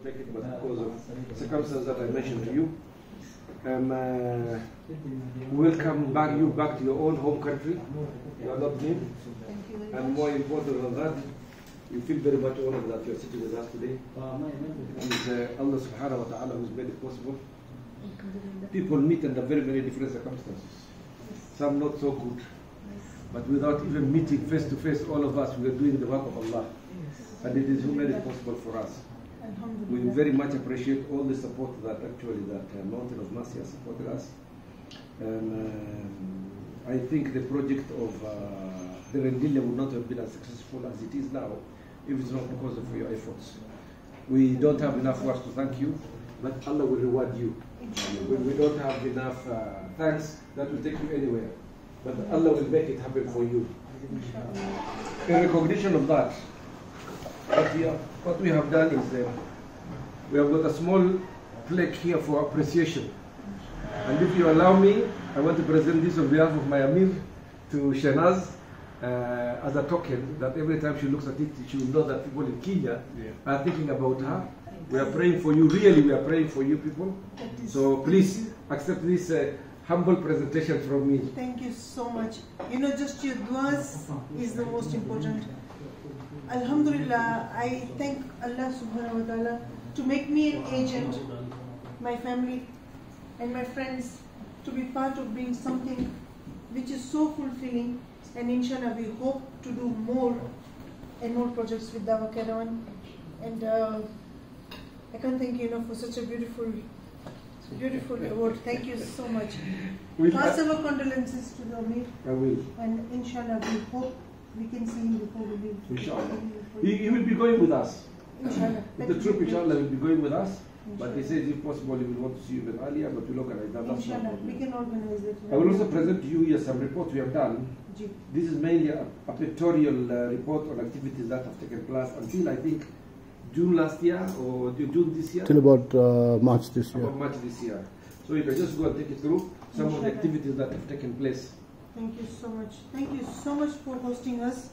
make it, but because of circumstances that I mentioned to you. Welcome back to your own home country. You are not new. And more important than that, you feel very much honored that you are sitting with us today. It is Allah subhanahu wa ta'ala who's made it possible. People meet under very, very different circumstances. Some not so good. But without even meeting face to face, all of us, we are doing the work of Allah. And it is who made it possible for us. We very much appreciate all the support that Mountain of Mercy has supported us. I think the project of the Rendille would not have been as successful as it is now if it's not because of your efforts. We don't have enough words to thank you, but Allah will reward you. We don't have enough thanks that will take you anywhere, but Allah will make it happen for you. In recognition of that, what we have done is we have got a small plaque here for appreciation. And if you allow me, I want to present this on behalf of my Amir to Shanaz as a token that every time she looks at it, she will know that people in Kenya are thinking about her. We are praying for you, really, we are praying for you people. So please accept this humble presentation from me. Thank you so much. You know, just your duas is the most important. Alhamdulillah, I thank Allah subhanahu wa ta'ala to make me an agent, my family and my friends, to be part of doing something which is so fulfilling, and inshallah we hope to do more and more projects with Dawah Caravan. And I can't thank you enough for such a beautiful award. Thank you so much. Pass our condolences to the Amir. I will. And inshallah we hope we can see him before we leave. Inshallah. He will be going with us. Inshallah. The troop, inshallah, will be going with us. But he says if possible he will want to see you even earlier, but we'll organize that. Inshallah, we can organize it. I will also present to you here some reports we have done. This is mainly a pictorial report on activities that have taken place until I think June last year or June this year? Till about March this year. About March this year. So you can just go and take it through some of the activities that have taken place. Thank you so much. Thank you so much for hosting us.